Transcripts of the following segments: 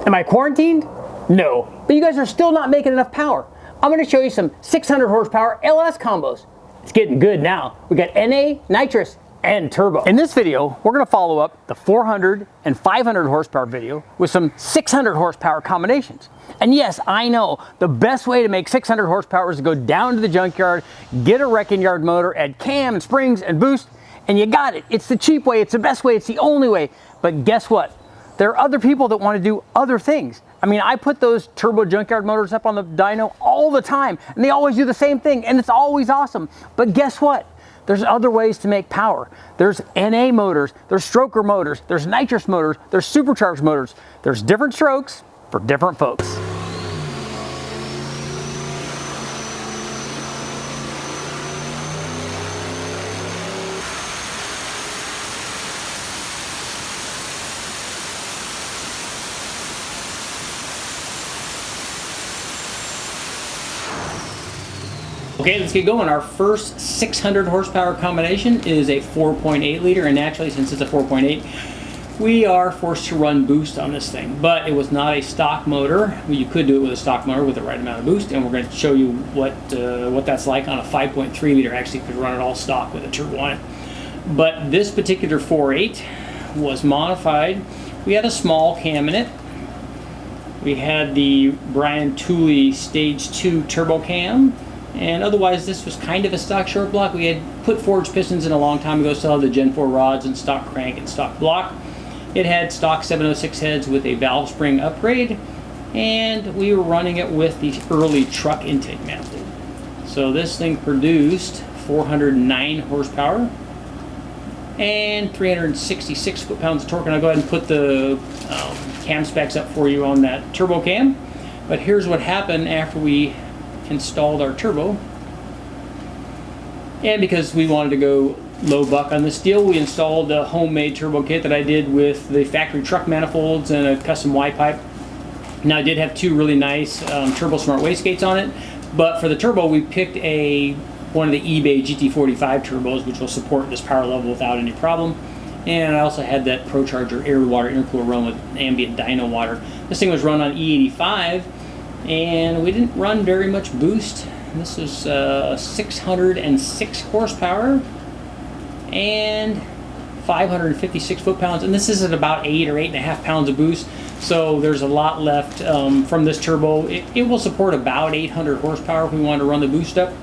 Am I quarantined? No, but you guys are still not making enough power. I'm going to show you some 600 horsepower LS combos. It's getting good now. We got NA, nitrous, and turbo. In this video, we're going to follow up the 400 and 500 horsepower video with some 600 horsepower combinations. And yes, I know the best way to make 600 horsepower is to go down to the junkyard, get a wrecking yard motor, add cam and springs and boost, and you got it. It's the cheap way, it's the best way, it's the only way. But guess what? There are other people that want to do other things. I mean, I put those turbo junkyard motors up on the dyno all the time, and they always do the same thing, and it's always awesome. But guess what? There's other ways to make power. There's NA motors, there's stroker motors, there's nitrous motors, there's supercharged motors. There's different strokes for different folks. Okay, let's get going. Our first 600 horsepower combination is a 4.8 liter, and naturally, since it's a 4.8, we are forced to run boost on this thing. But it was not a stock motor. Well, you could do it with a stock motor with the right amount of boost, and we're going to show you what that's like on a 5.3 liter. Actually, you could run it all stock with a turbo on it. But this particular 4.8 was modified. We had a small cam in it. We had the Brian Tooley Stage 2 turbo cam. And otherwise, this was kind of a stock short block. We had put forged pistons in a long time ago, still had the Gen 4 rods and stock crank and stock block. It had stock 706 heads with a valve spring upgrade, and we were running it with the early truck intake manifold. So this thing produced 409 horsepower and 366 foot-pounds of torque. And I'll go ahead and put the cam specs up for you on that turbo cam. But here's what happened after we installed our turbo, and because we wanted to go low buck on this deal, we installed a homemade turbo kit that I did with the factory truck manifolds and a custom Y pipe. Now, I did have two really nice Turbo Smart wastegates on it, but for the turbo we picked one of the eBay GT45 turbos, which will support this power level without any problem. And I also had that ProCharger air to water intercooler run with ambient dyno water. This thing was run on E85, and we didn't run very much boost. This was 606 horsepower and 556 foot-pounds, and this is at about 8 or 8.5 pounds of boost, so there's a lot left from this turbo. It will support about 800 horsepower if we want to run the boost up.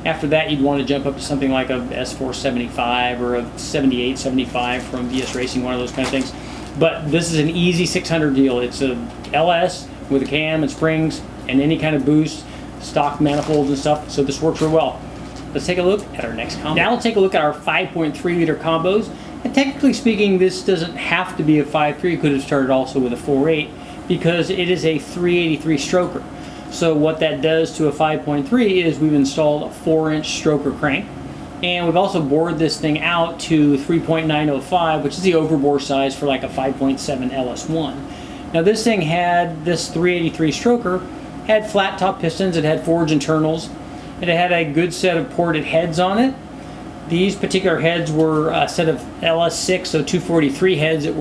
After that, you'd want to jump up to something like a S475 or a 7875 from VS Racing, one of those kind of things. But this is an easy 600 deal. It's a LS with a cam and springs and any kind of boost, stock manifolds and stuff, so this works real well. Let's take a look at our next combo. Now we'll take a look at our 5.3 liter combos. And technically speaking, this doesn't have to be a 5.3. It could have started also with a 4.8 because it is a 383 stroker. So what that does to a 5.3 is we've installed a 4-inch stroker crank, and we've also bored this thing out to 3.905, which is the overbore size for like a 5.7 LS1. Now this thing had, this 383 stroker had flat top pistons, it had forged internals, and it had a good set of ported heads on it. These particular heads were a set of LS6, so 243 heads that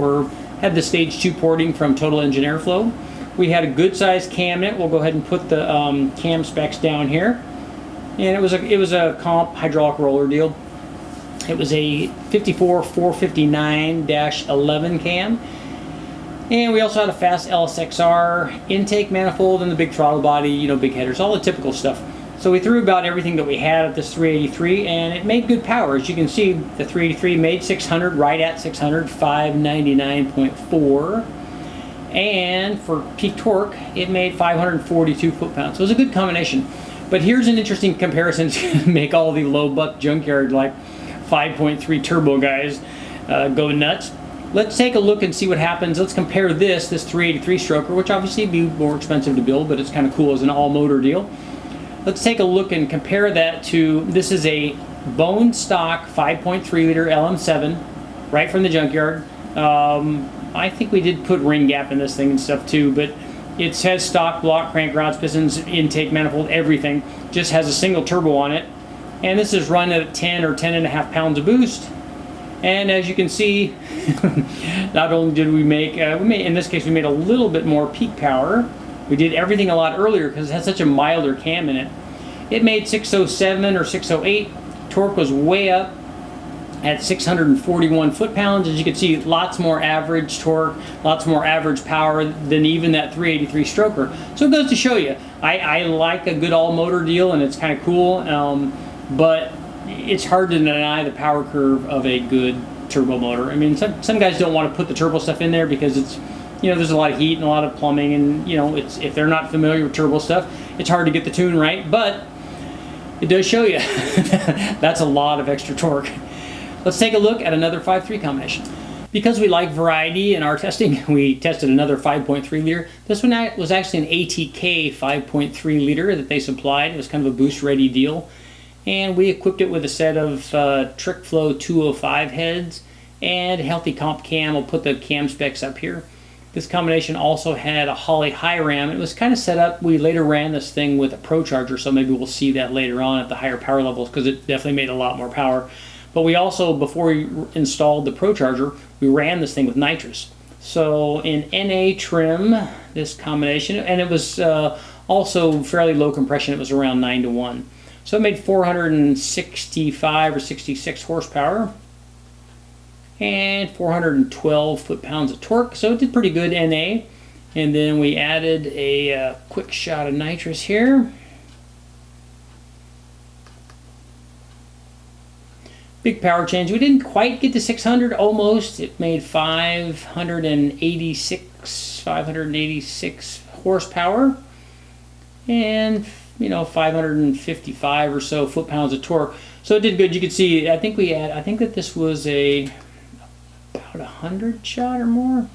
had the stage 2 porting from Total Engine Airflow. We had a good sized cam in it. We'll go ahead and put the cam specs down here. And it was a comp hydraulic roller deal. It was a 54 459-11 cam. And we also had a fast LSXR intake manifold and the big throttle body, big headers, all the typical stuff. So we threw about everything that we had at this 383, and it made good power. As you can see, the 383 made 600, right at 600, 599.4. And for peak torque, it made 542 foot-pounds. So it was a good combination. But here's an interesting comparison to make all the low buck junkyard like 5.3 turbo guys go nuts. Let's take a look and see what happens. Let's compare this 383 stroker, which obviously would be more expensive to build, but it's kind of cool as an all-motor deal. Let's take a look and compare that to, this is a bone stock 5.3 liter LM7, right from the junkyard. I think we did put ring gap in this thing and stuff too, but it has stock block, crank rods, pistons, intake manifold, everything. Just has a single turbo on it. And this is run at 10 or 10.5 pounds of boost. And as you can see, not only did we make, in this case we made a little bit more peak power. We did everything a lot earlier because it had such a milder cam in it. It made 607 or 608. Torque was way up at 641 foot-pounds. As you can see, lots more average torque, lots more average power than even that 383 stroker. So it goes to show you, I like a good all-motor deal, and it's kind of cool, but it's hard to deny the power curve of a good turbo motor. I mean, some guys don't want to put the turbo stuff in there because it's, you know, there's a lot of heat and a lot of plumbing, and you know, it's, if they're not familiar with turbo stuff, it's hard to get the tune right, but it does show you that's a lot of extra torque. Let's take a look at another 5.3 combination. Because we like variety in our testing, we tested another 5.3 liter. This one was actually an ATK 5.3 liter that they supplied. It was kind of a boost ready deal. And we equipped it with a set of TrickFlow 205 heads and a healthy comp cam. I'll put the cam specs up here. This combination also had a Holley high ram. It was kind of set up, we later ran this thing with a Pro Charger, so maybe we'll see that later on at the higher power levels because it definitely made a lot more power. But we also, before we installed the Pro Charger, we ran this thing with nitrous. So in NA trim, this combination, and it was also fairly low compression, it was around 9:1. So it made 465 or 66 horsepower and 412 foot-pounds of torque. So it did pretty good NA. And then we added a quick shot of nitrous here. Big power change. We didn't quite get to 600, almost. It made 586 horsepower and, you know, 555 or so foot-pounds of torque. So it did good. You can see, I think that this was about 100 shot or more.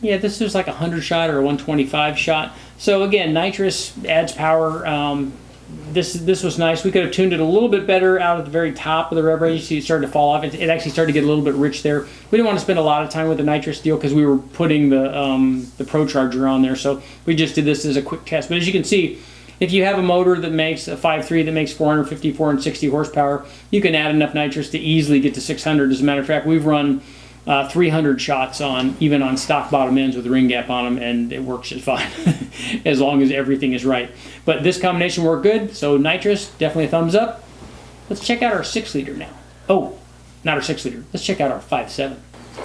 Yeah, this was like a 100 shot or a 125 shot. So again, nitrous adds power. This was nice. We could have tuned it a little bit better out at the very top of the rev range. So it started to fall off. It actually started to get a little bit rich there. We didn't want to spend a lot of time with the nitrous deal because we were putting the Pro Charger on there. So we just did this as a quick test. But as you can see, if you have a motor that makes a 5.3 that makes 450, 460 horsepower, you can add enough nitrous to easily get to 600. As a matter of fact, we've run 300 shots even on stock bottom ends with a ring gap on them, and it works just fine as long as everything is right. But this combination worked good, so nitrous, definitely a thumbs up. Let's check out our 6 liter now. Oh, not our 6 liter. Let's check out our 5.7.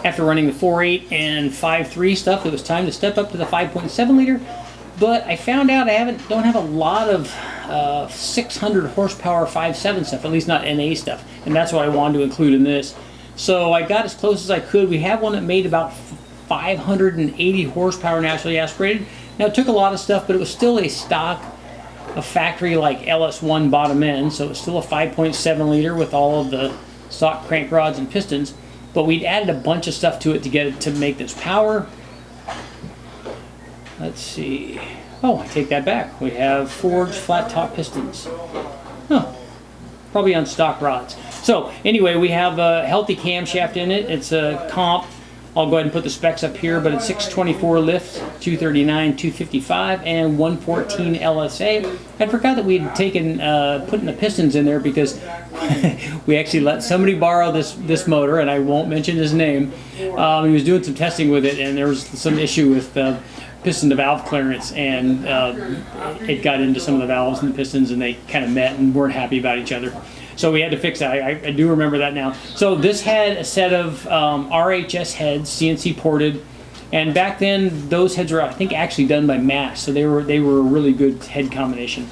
After running the 4.8 and 5.3 stuff, it was time to step up to the 5.7 liter. But I found out I don't have a lot of 600 horsepower 5.7 stuff, at least not NA stuff, and that's what I wanted to include in this. So I got as close as I could. We have one that made about 580 horsepower naturally aspirated. Now it took a lot of stuff, but it was still a factory like LS1 bottom end, so it's still a 5.7 liter with all of the stock crank rods and pistons. But we'd added a bunch of stuff to it to get it to make this power. Let's see. Oh, I take that back. We have forged flat top pistons. Oh, probably on stock rods. So anyway, we have a healthy camshaft in it. It's a comp. I'll go ahead and put the specs up here, but it's 624 lift, 239, 255, and 114 LSA. I forgot that we had taken putting the pistons in there because we actually let somebody borrow this motor, and I won't mention his name. He was doing some testing with it, and there was some issue with piston to valve clearance, and it got into some of the valves and the pistons, and they kind of met and weren't happy about each other. So we had to fix that. I do remember that now. So this had a set of RHS heads, CNC ported, and back then those heads were, I think, actually done by Mass, so they were a really good head combination.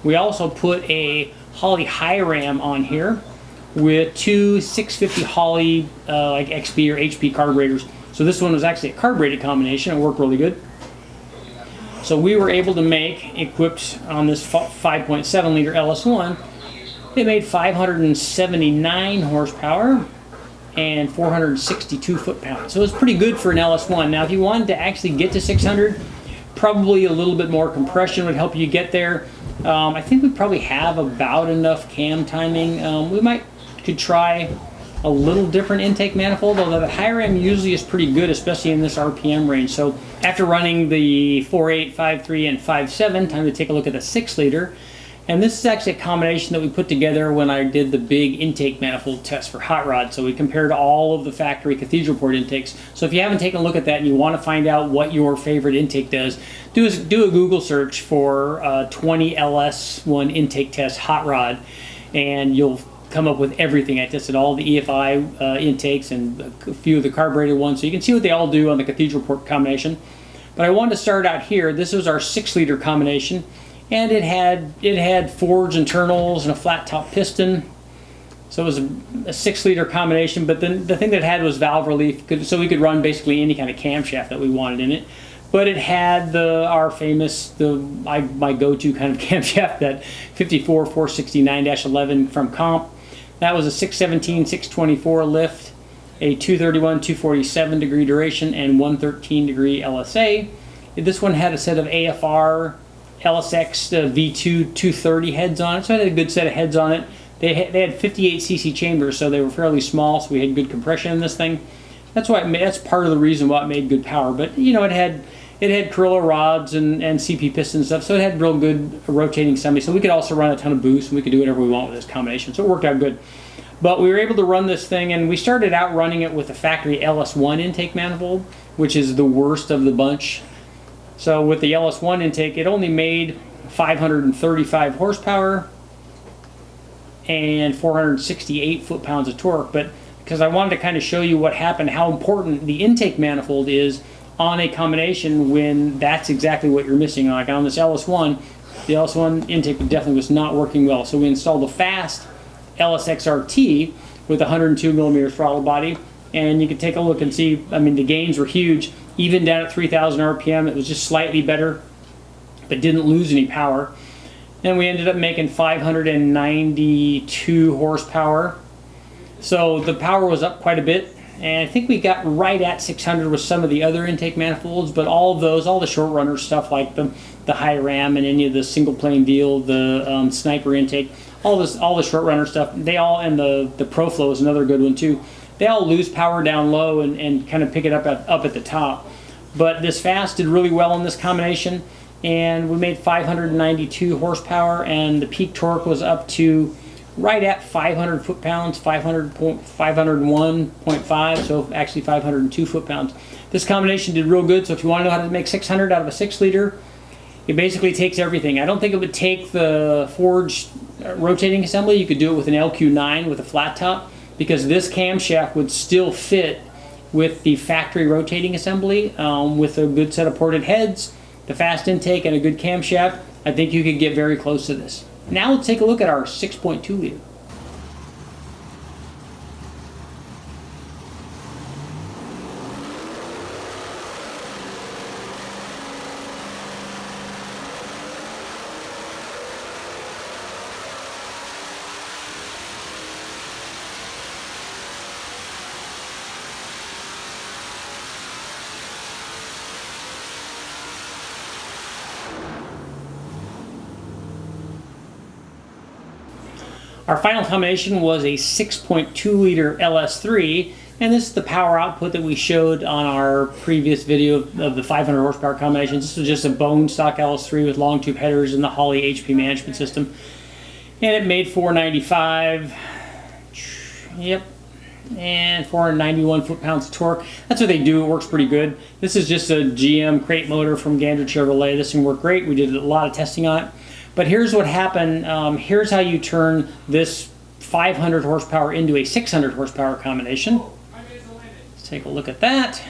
We also put a Holley high ram on here with two 650 Holley like XP or HP carburetors. So this one was actually a carbureted combination. It worked really good. So we were able to make, equipped on this 5.7 liter LS1, it made 579 horsepower and 462 foot-pounds. So it was pretty good for an LS1. Now if you wanted to actually get to 600, probably a little bit more compression would help you get there. I think we probably have about enough cam timing. We could try a little different intake manifold, although the higher end usually is pretty good, especially in this RPM range. So after running the 4.8, 5.3, and 5.7, time to take a look at the 6 liter. And this is actually a combination that we put together when I did the big intake manifold test for hot rod. So we compared all of the factory cathedral port intakes. So if you haven't taken a look at that and you want to find out what your favorite intake does, do a Google search for 20 LS1 intake test hot rod, and you'll come up with everything. I tested all the EFI intakes and a few of the carbureted ones, so you can see what they all do on the cathedral port combination. But I wanted to start out here. This was our 6 liter combination. And it had forged internals and a flat top piston, so it was a 6 liter combination. But then the thing that it had was valve relief, so we could run basically any kind of camshaft that we wanted in it. But it had our famous, my go-to kind of camshaft, that 54 469-11 from Comp. That was a 617 624 lift, a 231 247 degree duration, and 113 degree LSA. This one had a set of AFR LSX V2 230 heads on it, so it had a good set of heads on it. They had 58 cc chambers, so they were fairly small, so we had good compression in this thing. That's part of the reason why it made good power. But you know, it had Carrillo rods and CP piston stuff, so it had real good rotating assembly. So we could also run a ton of boost, and we could do whatever we want with this combination. So it worked out good. But we were able to run this thing, and we started out running it with a factory LS1 intake manifold, which is the worst of the bunch. So with the LS1 intake, it only made 535 horsepower and 468 foot-pounds of torque. But because I wanted to kind of show you what happened, how important the intake manifold is on a combination when that's exactly what you're missing. Like on this LS1, the LS1 intake definitely was not working well. So we installed the fast LSXRT with a 102 millimeter throttle body, and you can take a look and see, I mean, the gains were huge. Even down at 3,000 RPM, it was just slightly better, but didn't lose any power. And we ended up making 592 horsepower. So the power was up quite a bit. And I think we got right at 600 with some of the other intake manifolds, but all of those, all the short runner stuff like the high ram and any of the single plane deal, the sniper intake, all the short runner stuff, they all, and the ProFlow is another good one too. They all lose power down low and kind of pick it up at the top. But this fast did really well in this combination, and we made 592 horsepower, and the peak torque was up to right at 500 foot-pounds, 501.5, so actually 502 foot-pounds. This combination did real good, so if you want to know how to make 600 out of a 6 liter, it basically takes everything. I don't think it would take the forged rotating assembly. You could do it with an LQ9 with a flat top, because this camshaft would still fit with the factory rotating assembly with a good set of ported heads, the fast intake, and a good camshaft. I think you could get very close to this. Now let's take a look at our 6.2 liter. Our final combination was a 6.2 liter LS3, and this is the power output that we showed on our previous video of the 500 horsepower combinations. This was just a bone stock LS3 with long tube headers and the Holley HP management system. And it made 495, yep, and 491 foot-pounds of torque. That's what they do. It works pretty good. This is just a GM crate motor from Gander Chevrolet. This thing worked great. We did a lot of testing on it. But here's what happened. Here's how you turn this 500 horsepower into a 600 horsepower combination. Let's take a look at that.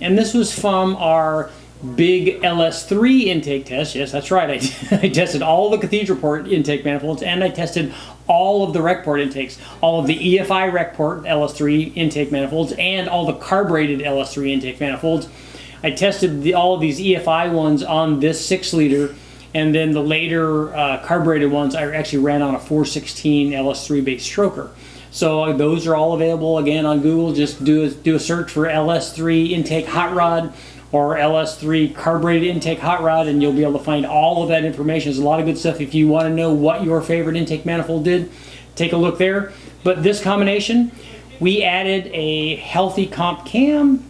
And this was from our big LS3 intake test. Yes, that's right. I tested all the cathedral port intake manifolds, and I tested all of the rec port intakes, all of the EFI rec port LS3 intake manifolds, and all the carbureted LS3 intake manifolds. I tested all of these EFI ones on this 6 liter, and then the later carbureted ones I actually ran on a 416 LS3 base stroker. So those are all available again on Google. Just do a search for LS3 intake hot rod or LS3 carbureted intake hot rod, and you'll be able to find all of that information. There's a lot of good stuff. If you want to know what your favorite intake manifold did, take a look there. But this combination, we added a healthy comp cam.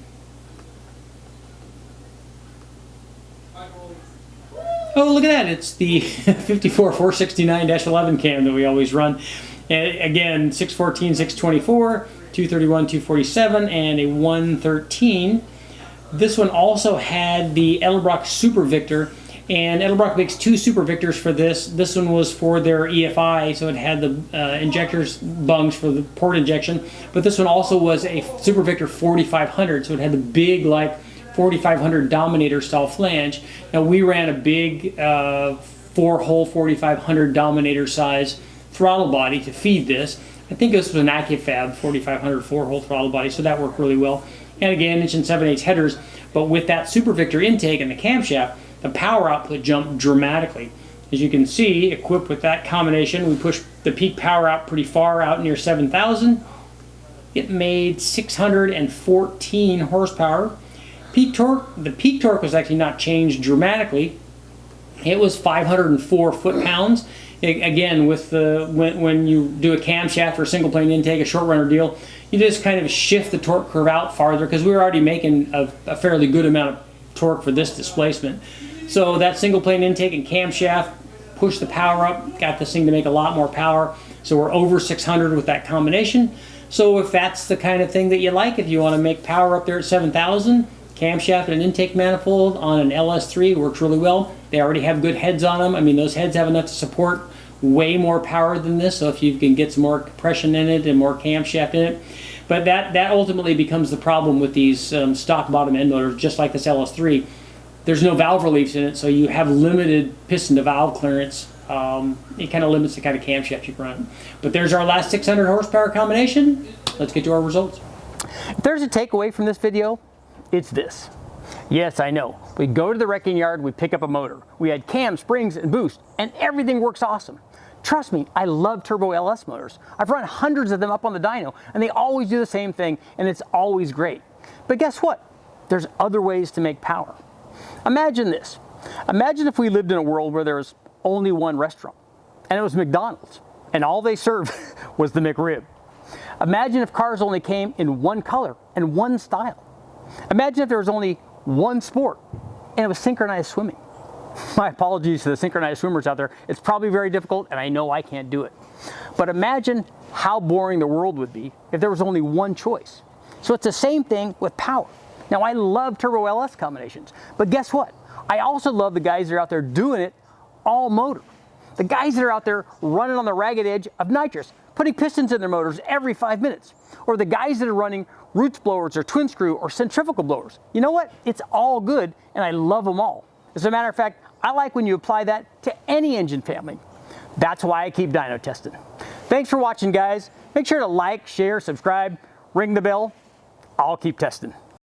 Oh, look at that. It's the 54 469-11 cam that we always run. And again, 614, 624, 231, 247, and a 113. This one also had the Edelbrock Super Victor, and Edelbrock makes two Super Victors for this. This one was for their EFI, so it had the injectors bungs for the port injection, but this one also was a Super Victor 4500, so it had the big, like, 4500 Dominator style flange. Now we ran a big 4-hole 4500 Dominator size throttle body to feed this. I think this was an AccuFab 4500 4-hole throttle body, so that worked really well. And again, inch and 7/8 headers, but with that Super Victor intake and the camshaft, the power output jumped dramatically. As you can see, equipped with that combination, we pushed the peak power out pretty far, out near 7,000. It made 614 horsepower. Peak torque, the peak torque was actually not changed dramatically. It was 504 foot-pounds. Again, with the when you do a camshaft or a single plane intake, a short runner deal, you just kind of shift the torque curve out farther because we were already making a fairly good amount of torque for this displacement. So that single plane intake and camshaft pushed the power up, got this thing to make a lot more power. So we're over 600 with that combination. So if that's the kind of thing that you like, if you want to make power up there at 7,000, camshaft and intake manifold on an LS3 works really well. They already have good heads on them. I mean, those heads have enough to support way more power than this, so if you can get some more compression in it and more camshaft in it. But that ultimately becomes the problem with these stock bottom end motors, just like this LS3. There's no valve reliefs in it, so you have limited piston to valve clearance. It kind of limits the kind of camshaft you can run. But there's our last 600 horsepower combination. Let's get to our results. If there's a takeaway from this video, it's this. Yes, I know. We go to the wrecking yard, we pick up a motor. We had cam, springs, and boost, and everything works awesome. Trust me, I love turbo LS motors. I've run hundreds of them up on the dyno, and they always do the same thing, and it's always great. But guess what? There's other ways to make power. Imagine this. Imagine if we lived in a world where there was only one restaurant, and it was McDonald's, and all they served was the McRib. Imagine if cars only came in one color and one style. Imagine if there was only one sport, and it was synchronized swimming. My apologies to the synchronized swimmers out there. It's probably very difficult, and I know I can't do it. But imagine how boring the world would be if there was only one choice. So it's the same thing with power. Now, I love turbo LS combinations, but guess what? I also love the guys that are out there doing it all motor. The guys that are out there running on the ragged edge of nitrous, putting pistons in their motors every 5 minutes. Or the guys that are running roots blowers or twin screw or centrifugal blowers. You know what? It's all good, and I love them all. As a matter of fact, I like when you apply that to any engine family. That's why I keep dyno testing. Thanks for watching, guys. Make sure to like, share, subscribe, ring the bell. I'll keep testing.